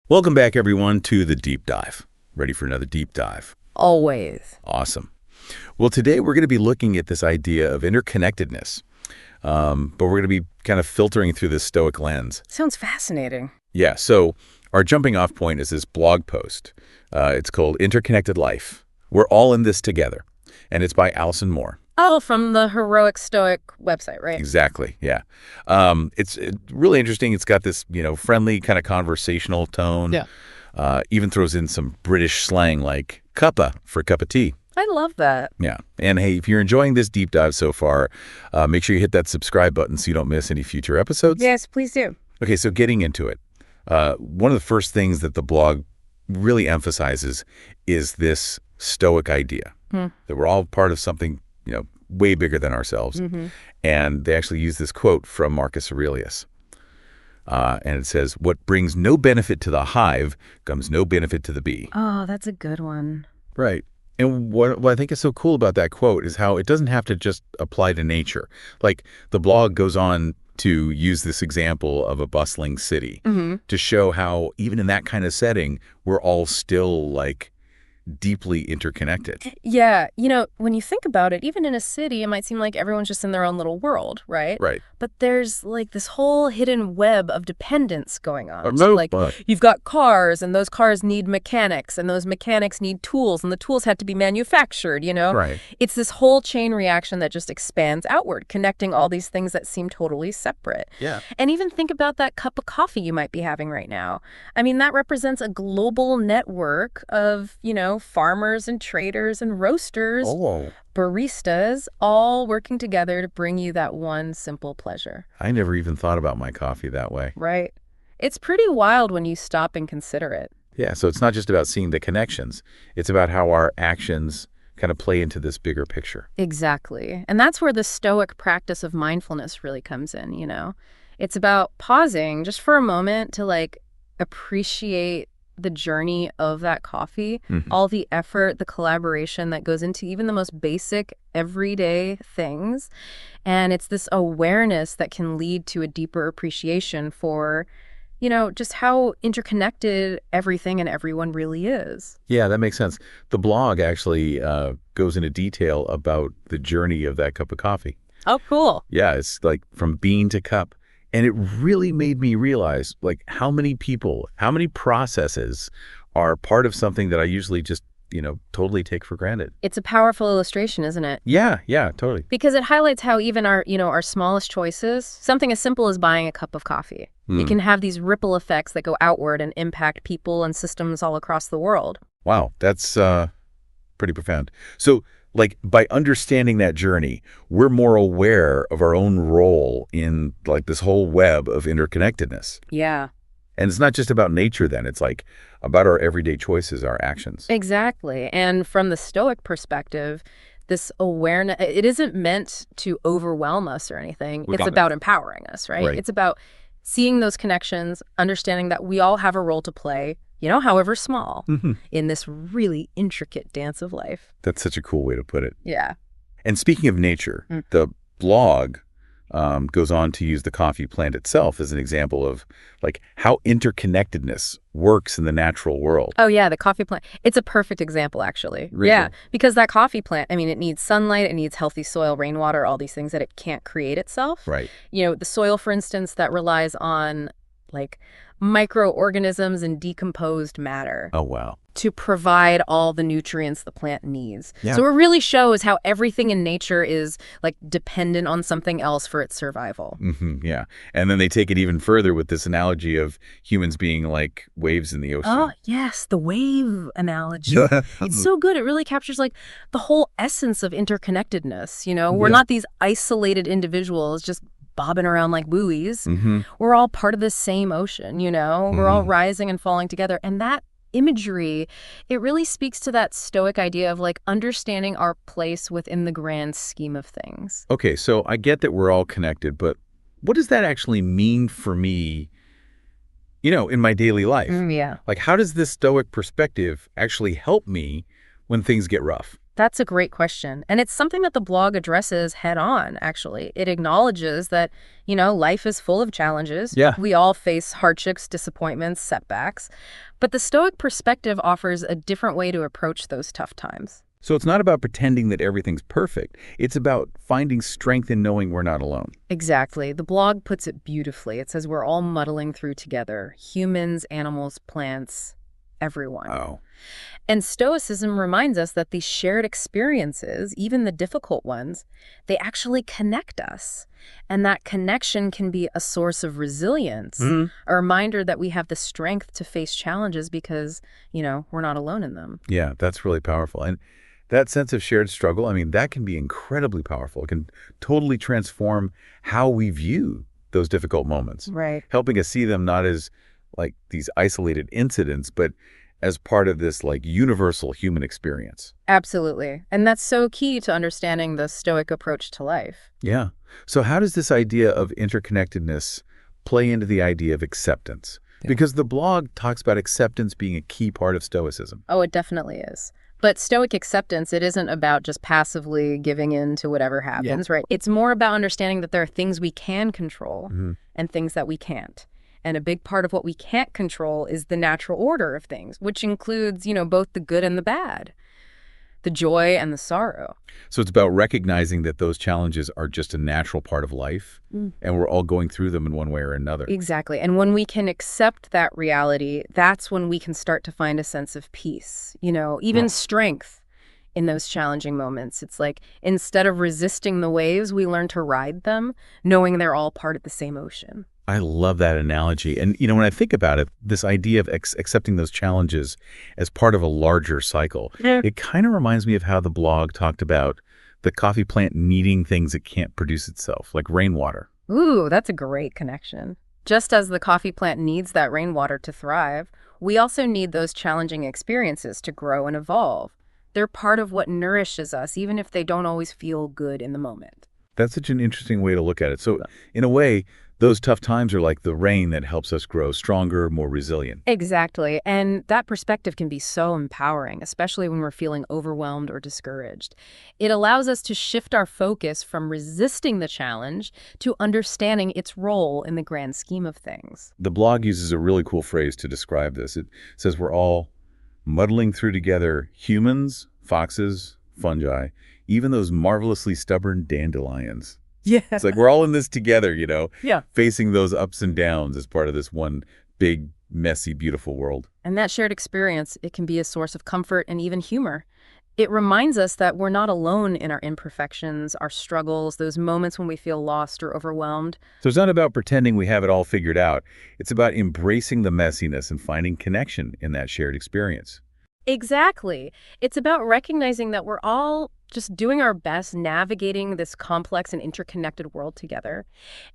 Welcome back, everyone, to the Deep Dive. Ready for another deep dive? Always. Awesome. Well, today we're going to be looking at this idea of interconnectedness, but we're going to be kind of filtering through this Stoic lens. Sounds fascinating. Yeah, so our jumping off point is this blog post. It's called Interconnected Life. We're all in this together, and it's by Alison Moore. Oh, from the Heroic Stoic website, right? Exactly, yeah. It's really interesting. It's got this, friendly kind of conversational tone. Yeah. Even throws in some British slang like cuppa for cup of tea. I love that. Yeah. And hey, if you're enjoying this deep dive so far, make sure you hit that subscribe button so you don't miss any future episodes. Yes, please do. Okay, so getting into it. One of the first things that the blog really emphasizes is this Stoic idea that we're all part of something way bigger than ourselves. And they actually use this quote from Marcus Aurelius. And it says, what brings no benefit to the hive comes no benefit to the bee. Oh, that's a good one. Right. And what I think is so cool about that quote is how it doesn't have to just apply to nature. Like the blog goes on to use this example of a bustling city to show how even in that kind of setting, we're all still like deeply interconnected. Yeah. When you think about it, even in a city, it might seem like everyone's just in their own little world, right? Right. But there's like this whole hidden web of dependence going on. No, like you've got cars, and those cars need mechanics, and those mechanics need tools, and the tools had to be manufactured, Right. It's this whole chain reaction that just expands outward, connecting all these things that seem totally separate. Yeah. And even think about that cup of coffee you might be having right now. I mean, that represents a global network of, farmers and traders and roasters, baristas, all working together to bring you that one simple pleasure. I never even thought about my coffee that way. Right. It's pretty wild when you stop and consider it. Yeah, so it's not just about seeing the connections. It's about how our actions kind of play into this bigger picture. Exactly. And that's where the Stoic practice of mindfulness really comes in, It's about pausing just for a moment to appreciate the journey of that coffee, all the effort, the collaboration that goes into even the most basic everyday things. And it's this awareness that can lead to a deeper appreciation for, just how interconnected everything and everyone really is. Yeah, that makes sense. The blog actually goes into detail about the journey of that cup of coffee. Oh, cool. Yeah, it's like from bean to cup. And it really made me realize how many people, how many processes are part of something that I usually just, totally take for granted. It's a powerful illustration, isn't it? Yeah, totally. Because it highlights how even our smallest choices, something as simple as buying a cup of coffee, it can have these ripple effects that go outward and impact people and systems all across the world. Wow, that's pretty profound. So by understanding that journey, we're more aware of our own role in this whole web of interconnectedness. Yeah. And it's not just about nature then. It's about our everyday choices, our actions. Exactly. And from the Stoic perspective, this awareness, it isn't meant to overwhelm us or anything. It's about empowering us, right? It's about seeing those connections, understanding that we all have a role to play, however small, in this really intricate dance of life. That's such a cool way to put it. Yeah. And speaking of nature, the blog goes on to use the coffee plant itself as an example of how interconnectedness works in the natural world. Oh, yeah, the coffee plant. It's a perfect example, actually. Really? Yeah, because that coffee plant, it needs sunlight, it needs healthy soil, rainwater, all these things that it can't create itself. Right. The soil, for instance, that relies on microorganisms and decomposed matter. Oh, wow. To provide all the nutrients the plant needs. Yeah. So it really shows how everything in nature is dependent on something else for its survival. Yeah. And then they take it even further with this analogy of humans being like waves in the ocean. Oh, yes, the wave analogy. It's so good. It really captures the whole essence of interconnectedness. We're not these isolated individuals just bobbing around like buoys. We're all part of the same ocean, We're all rising and falling together. And that imagery, it really speaks to that Stoic idea of understanding our place within the grand scheme of things. Okay, so I get that we're all connected, but what does that actually mean for me, in my daily life? Yeah. How does this Stoic perspective actually help me when things get rough? That's a great question. And it's something that the blog addresses head on, actually. It acknowledges that, life is full of challenges. Yeah. We all face hardships, disappointments, setbacks. But the Stoic perspective offers a different way to approach those tough times. So it's not about pretending that everything's perfect. It's about finding strength in knowing we're not alone. Exactly. The blog puts it beautifully. It says we're all muddling through together. Humans, animals, plants, everyone. Oh. And Stoicism reminds us that these shared experiences, even the difficult ones, they actually connect us. And that connection can be a source of resilience, a reminder that we have the strength to face challenges because, we're not alone in them. Yeah, that's really powerful. And that sense of shared struggle, I mean, that can be incredibly powerful. It can totally transform how we view those difficult moments. Right. Helping us see them not as like these isolated incidents, but as part of this like universal human experience. Absolutely. And that's so key to understanding the Stoic approach to life. Yeah. So how does this idea of interconnectedness play into the idea of acceptance? Yeah. Because the blog talks about acceptance being a key part of Stoicism. Oh, it definitely is. But Stoic acceptance, it isn't about just passively giving in to whatever happens, right? It's more about understanding that there are things we can control and things that we can't. And a big part of what we can't control is the natural order of things, which includes, both the good and the bad, the joy and the sorrow. So it's about recognizing that those challenges are just a natural part of life, and we're all going through them in one way or another. Exactly. And when we can accept that reality, that's when we can start to find a sense of peace, even strength in those challenging moments. It's like instead of resisting the waves, we learn to ride them, knowing they're all part of the same ocean. I love that analogy. And, when I think about it, this idea of accepting those challenges as part of a larger cycle, it kind of reminds me of how the blog talked about the coffee plant needing things it can't produce itself, like rainwater. Ooh, that's a great connection. Just as the coffee plant needs that rainwater to thrive, we also need those challenging experiences to grow and evolve. They're part of what nourishes us, even if they don't always feel good in the moment. That's such an interesting way to look at it. So, in a way, those tough times are like the rain that helps us grow stronger, more resilient. Exactly. And that perspective can be so empowering, especially when we're feeling overwhelmed or discouraged. It allows us to shift our focus from resisting the challenge to understanding its role in the grand scheme of things. The blog uses a really cool phrase to describe this. It says we're all muddling through together, humans, foxes, fungi, even those marvelously stubborn dandelions. Yeah. It's like we're all in this together, Yeah. facing those ups and downs as part of this one big, messy, beautiful world. And that shared experience, it can be a source of comfort and even humor. It reminds us that we're not alone in our imperfections, our struggles, those moments when we feel lost or overwhelmed. So it's not about pretending we have it all figured out. It's about embracing the messiness and finding connection in that shared experience. Exactly. It's about recognizing that we're all just doing our best navigating this complex and interconnected world together.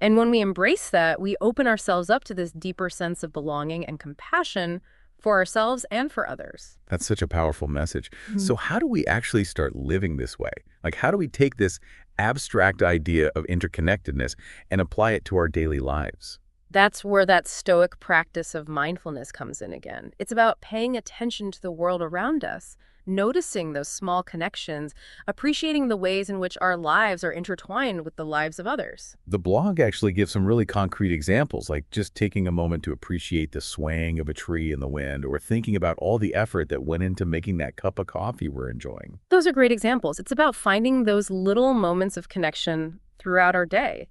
And when we embrace that, we open ourselves up to this deeper sense of belonging and compassion for ourselves and for others. That's such a powerful message. So how do we actually start living this way? Like, how do we take this abstract idea of interconnectedness and apply it to our daily lives? That's where that Stoic practice of mindfulness comes in again. It's about paying attention to the world around us, noticing those small connections, appreciating the ways in which our lives are intertwined with the lives of others. The blog actually gives some really concrete examples, like just taking a moment to appreciate the swaying of a tree in the wind, or thinking about all the effort that went into making that cup of coffee we're enjoying. Those are great examples. It's about finding those little moments of connection throughout our day,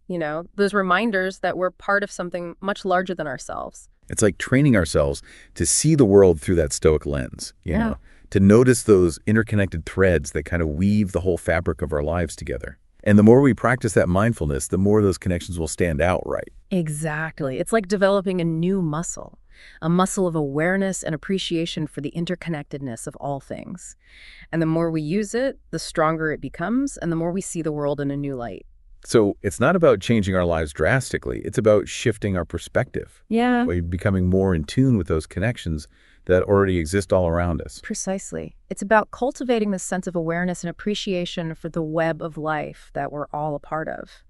those reminders that we're part of something much larger than ourselves. It's like training ourselves to see the world through that Stoic lens, to notice those interconnected threads that kind of weave the whole fabric of our lives together. And the more we practice that mindfulness, the more those connections will stand out, right? Exactly. It's like developing a new muscle, a muscle of awareness and appreciation for the interconnectedness of all things. And the more we use it, the stronger it becomes, and the more we see the world in a new light. So it's not about changing our lives drastically. It's about shifting our perspective. Yeah. By becoming more in tune with those connections that already exist all around us. Precisely. It's about cultivating this sense of awareness and appreciation for the web of life that we're all a part of.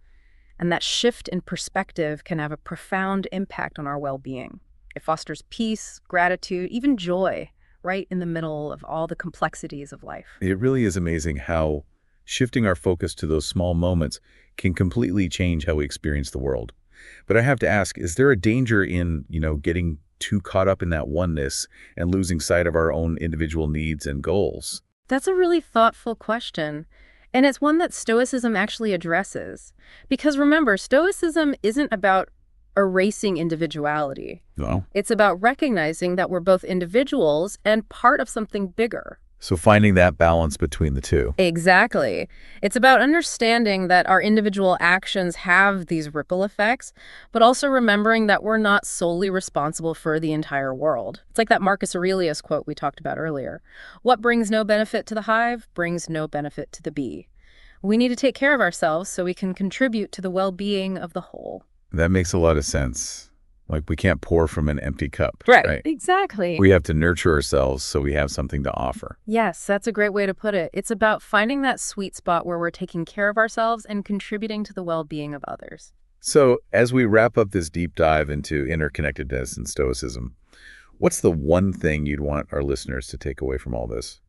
And that shift in perspective can have a profound impact on our well-being. It fosters peace, gratitude, even joy, right in the middle of all the complexities of life. It really is amazing how shifting our focus to those small moments can completely change how we experience the world. But I have to ask, is there a danger in, getting too caught up in that oneness and losing sight of our own individual needs and goals? That's a really thoughtful question. And it's one that Stoicism actually addresses. Because remember, Stoicism isn't about erasing individuality. No. It's about recognizing that we're both individuals and part of something bigger. So finding that balance between the two. Exactly. It's about understanding that our individual actions have these ripple effects, but also remembering that we're not solely responsible for the entire world. It's like that Marcus Aurelius quote we talked about earlier. What brings no benefit to the hive brings no benefit to the bee. We need to take care of ourselves so we can contribute to the well-being of the whole. That makes a lot of sense. Like we can't pour from an empty cup. Right. Exactly. We have to nurture ourselves so we have something to offer. Yes, that's a great way to put it. It's about finding that sweet spot where we're taking care of ourselves and contributing to the well-being of others. So as we wrap up this deep dive into interconnectedness and Stoicism, what's the one thing you'd want our listeners to take away from all this?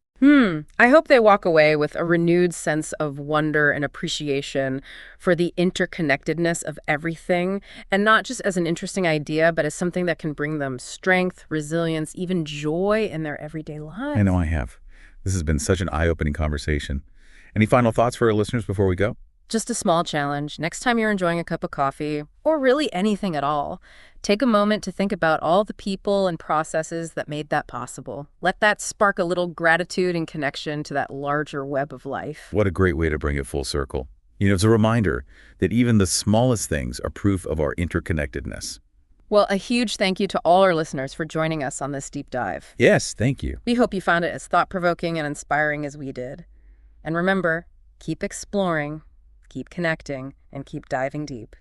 I hope they walk away with a renewed sense of wonder and appreciation for the interconnectedness of everything, and not just as an interesting idea, but as something that can bring them strength, resilience, even joy in their everyday lives. I know I have. This has been such an eye-opening conversation. Any final thoughts for our listeners before we go? Just a small challenge. Next time you're enjoying a cup of coffee, or really anything at all, take a moment to think about all the people and processes that made that possible. Let that spark a little gratitude and connection to that larger web of life. What a great way to bring it full circle. It's a reminder that even the smallest things are proof of our interconnectedness. Well, a huge thank you to all our listeners for joining us on this deep dive. Yes, thank you. We hope you found it as thought-provoking and inspiring as we did. And remember, keep exploring, keep connecting, and keep diving deep.